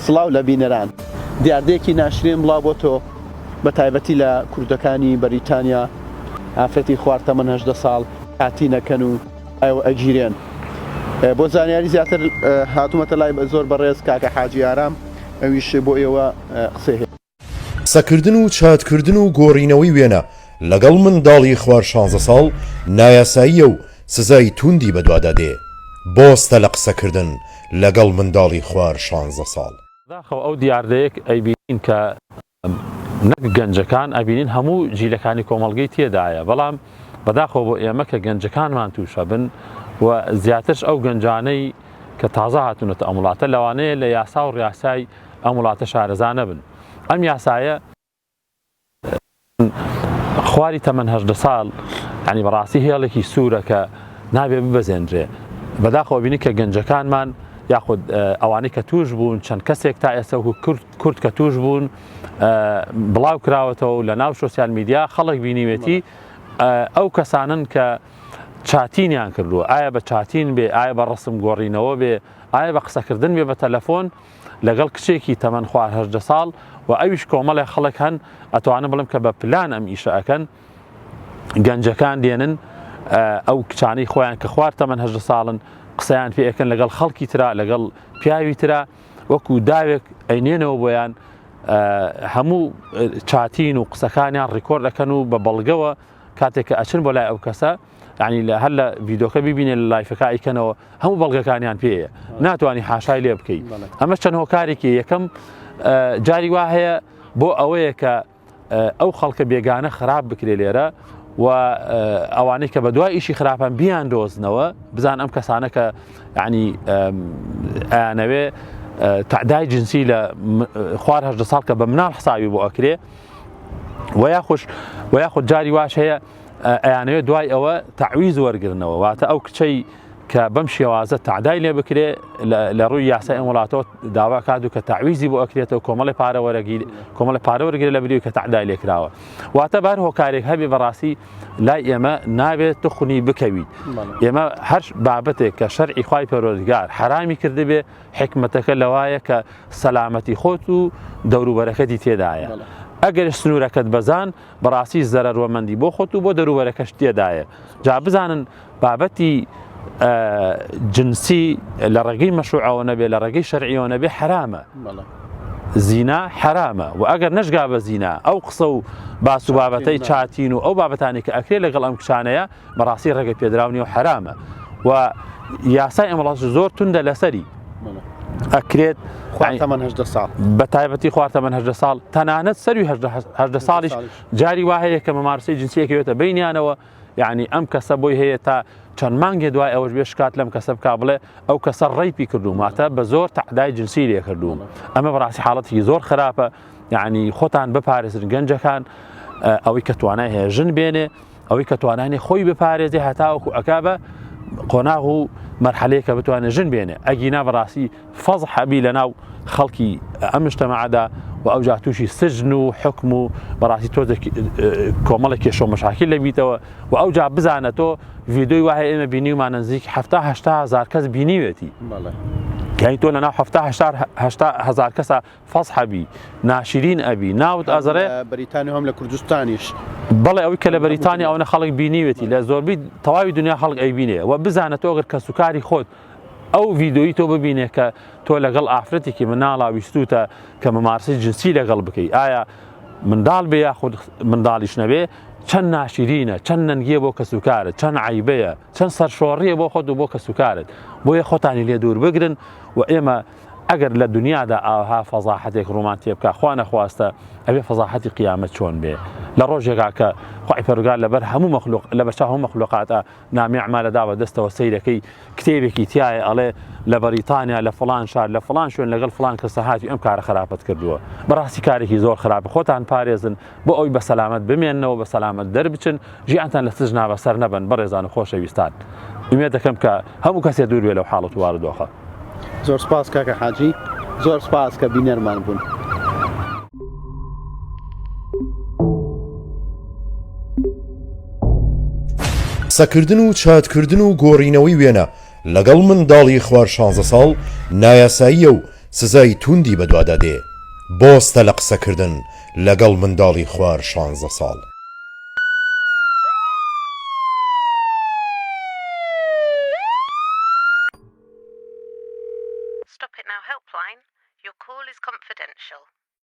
سڵاو لە بینەران دیاردەیەکی ناشرین بڵاو بۆ تۆ بە تایبەتی لە کوردەکانی بەریتانیا ئافرەتی خواردتەمەن 18 ساڵ هاتی نەکەن و ئەگیرێن بۆ زانیاری زیاتر هاتوومەتە لای زۆر بەڕێز کاکە حاجی ئارام ئەویش بۆ ئێوە قسەی هەیە. قسەکردن و چاتکردن و گۆڕینەوەی وێنە لەگەڵ منداڵی خوار 16 ساڵ نایاساییە و سزای توندی بەدوادادێ. بۆستە لە قسەکردن لەگەڵ منداڵی خوار 16 ساڵ. داخەوە ئەو دیاردەیەک ئەیبینین کە نەک گەنجەکان ئەبینین هەموو جیلەکانی کۆمەڵگەی تێدایە، بەڵام بەداخەوە بۆ ئێمە کە گەنجەکانمان تووشە بن و زیاترش ئەو گەنجانەی کە تازە هاتوونەتە ئەم وڵاتە لەوانەیە لە یاسا و ڕیاسای ئەم وڵاتە شارەزانە بن. ئەم یاسایە خواری تەمەن 18 ساڵ ینی بەڕاستی هێڵێکی سوورە کە نابێ ببەزێنرێ. بەداخەوە بینی کە گەنجەکانمان یاخود ئەوانەی کە توش بوون چەند کەسێک تا ئێستا کورد کە توش بوون بڵاو کراوەتەوە لە ناو سۆسیال میدیا خەڵک بینیوێتی ئەو کەسانن کە چاتینیان کردووە، ئایا بە چاتین بێ، ئایا بە ڕسم گۆڕینەوە بێ، ئایا بە قسەکردن بێ بە تەلەفۆن لەگەڵ کچێکی تەمەن خوار 18 ساڵ و ئەویش کۆمەڵی خەڵک هەن ئەتوانم بڵم کە بە پلان ئەم ئیشە ئەکەن. گەنجەکان دێنن ئەو کچانەی خۆیان کە خوار تەمەن 18 ساڵن قسەیان پێ ئەەکەن لەگەڵ خەڵکی ترا لەگەڵ پیاوی ترا وەکو داوێک ئەینێنەوە بۆیان هەموو چاتین و قسەکانیان ڕیکۆرد دەکەن و بە بەڵگەوە کاتێک کە ئەچن بۆ لای ئەو کەسە ینی لە هەر لە ڤیدۆکە ببینێت لە لایفەکە ئیکەنەوە هەموو بەڵگەکانیان پێەیە ناتوانانی حاشای لێ بکەیت. ئەمە چەند هۆکارێکی یەکەم جاری وا هەیە بۆ ئەوەیە کە ئەو خەڵکە بێگانە خراپ بکرێ لێرە و ئەوانەی کە بە دوای ئیشی خراپان بیان دۆزنەوە بزان ئەم کەسانە کە ینی ئەیانەوێ تعدای جنسی لە خوار 18 ساڵ کە بە مناڵ حسابی بۆ ئەکرێ و یاخود جاری واش هەیە ئەیانەوێت دوای ئەوە تەعویز وەرگرنەوە واتە ئەو کچەی کە بەم شێوازە تعدای لێ بکرێ لە ڕووی یاسای ئەم وڵاتەوە داوا کات و کە تەعویزی بۆ ئەکرێتەوە کۆمەڵی پارە وەرگێ لە بریو کە تعدای لێکراوە. واتە بار هۆکارێک هەبێ بەڕاستی لای ئێمە نابێت تخنی بکەویت. ئێمە هەر بابەتێک کە شەرعی خوای پەروەردگار حرامی کردبێ حکمەتەکە لەوایە کە سەلامەتی خۆت و دەوروبەرەکەتی تێدایە. ئەگەر سنوورەکەت بەزان بەڕاستی زەرەرۆمەندی بۆ خۆت و بۆ دەوروبەرەکەش تێدایە. جا بزانن بابەتی جنسی لە ڕێگەی مەشروعەوە نەبێ لە ڕێگەی شەرعیەوە نەبێ حرامە. زینا حرامە و ئەگەر نەشگا بە زینا ئەو قسە و باس و بابەتەی چاتین و ئەو بابەتانی کە ئەکرێ لەگەڵ ئەم کچانەیە بەڕاستی ڕێگە پێدراونی و حرامە و یاسای ئەم وڵات زۆر توندە لەسەری ئەکرێت بە تایبەتی خوار تەمەن 18 ساڵ تەنانەت سەروی 18 ساڵیش جاری وا هەیە کە مەمارسەی جنسیەکەوێتە بینیانەوە یعنی ئەم کەسە بۆی هەیە تا چەند مانگێ دوای ئەوەش بێ شکات لەم کەسە بکا بڵێ ئەو کەسە ڕێیپی کردوماتە بە زۆر تعدای جنسی لێ کردووم. ئەمە بەڕاستی حاڵەتی زۆر خراپە یعنی خۆتان بپارێزن گەنجەکان ئەوەی کە توانای هەیە ژن بێنێ ئەوەی کە توانانی خۆی بپارێزێ هەتاوەکو ئەکا بە قۆناغ و مەرحەلەیە کە بتوانێت ژن بێنێ ئەگینا بەڕاستی فەزح حەبی لە ناو خەڵکی ئەم مجتەمەعەدا و ئەو جا تووشی سجن و حکم و بەڕاستی تۆ کۆمەڵێک کێشە و مەشاکیل لەبیتەوە و ئەو جا بزانە تۆ ڤیدۆی وایە ئێمە بینیومان نزیک 70-80 هزار کەس بینیوێتی کەی تۆ لە ناو 70-80 هزار کەسە فەزح حەبی ناشرین ئەبی ناوت ئەزڕێ بەریتانیا هەم لە کوردستانیش بەڵێ ئەوەی کە لە بەریتانیا ئەوە خەڵک بینیوێتی لە زۆربەی تەواوی دنیا خەڵک ئەیبینێ و بزانە تۆ ئەگەر کەسوکاری خۆت ئەو ڤیدۆیی تۆ ببینێ کە تۆ لەگەڵ ئافرەتێکی مناڵا ویستوتە کە مەمارسەی جنسی لەگەڵ بکەیت ئایا منداڵ بێ یاخود منداڵیش نەبێ چەند ناشرینە چەند نەنگیە بۆ کەسوکارت چەند عیبەیە چەند سەرشۆڕیە بۆ خۆت و بۆ کەسوکارت بۆیە خۆتانی لێ دوور بگرن و ئێمە ئەگەر لە دنیادا ئاها فەزاحەتێک ڕوومان تێ بکە خوا نەخواستە ئەبێ فەزاحەتی قیامەت چۆن بێ لە ڕۆژێکا کە خوای پەروەردگار لەبەر هەموو مەخلوق لەبەر چاو هەموو مەخلوقاتە نامی ئەعمالەدا بەدەستەوە سەیرەکەی کتێبێکی تایە ئەڵێ لە بەریتانیا لە فڵان شار لە فڵان شوێن لەگەڵ فڵان کەسە هاتی ئەم کارە خراپەت کردووە بەڕاستی کارێکی زۆر خراپە خۆتان پارێزن بۆ ئەوی بە سەلامەت بمێننەوە بە سەلامەت دەربچن ژیانتان لە سجنا بەسەر نەبن بەڕێزان و خۆشەویستان ئومێد دەکەم کە هەموو کەسێ دوور بێ لەو حاڵەت واردۆخە. زۆر سپاس کاکە حاجی زۆر سپاس کە بینەرمان بوون. قسەکردن و چاتکردن و گۆڕینەوەی وێنە لەگەڵ منداڵی خوار 16 ساڵ نایاساییە و سزای توندی بەدوادادێ بۆستە لە قسەکردن لەگەڵ منداڵی خوار 16 ساڵ. Stop It Now helpline. Your call is confidential.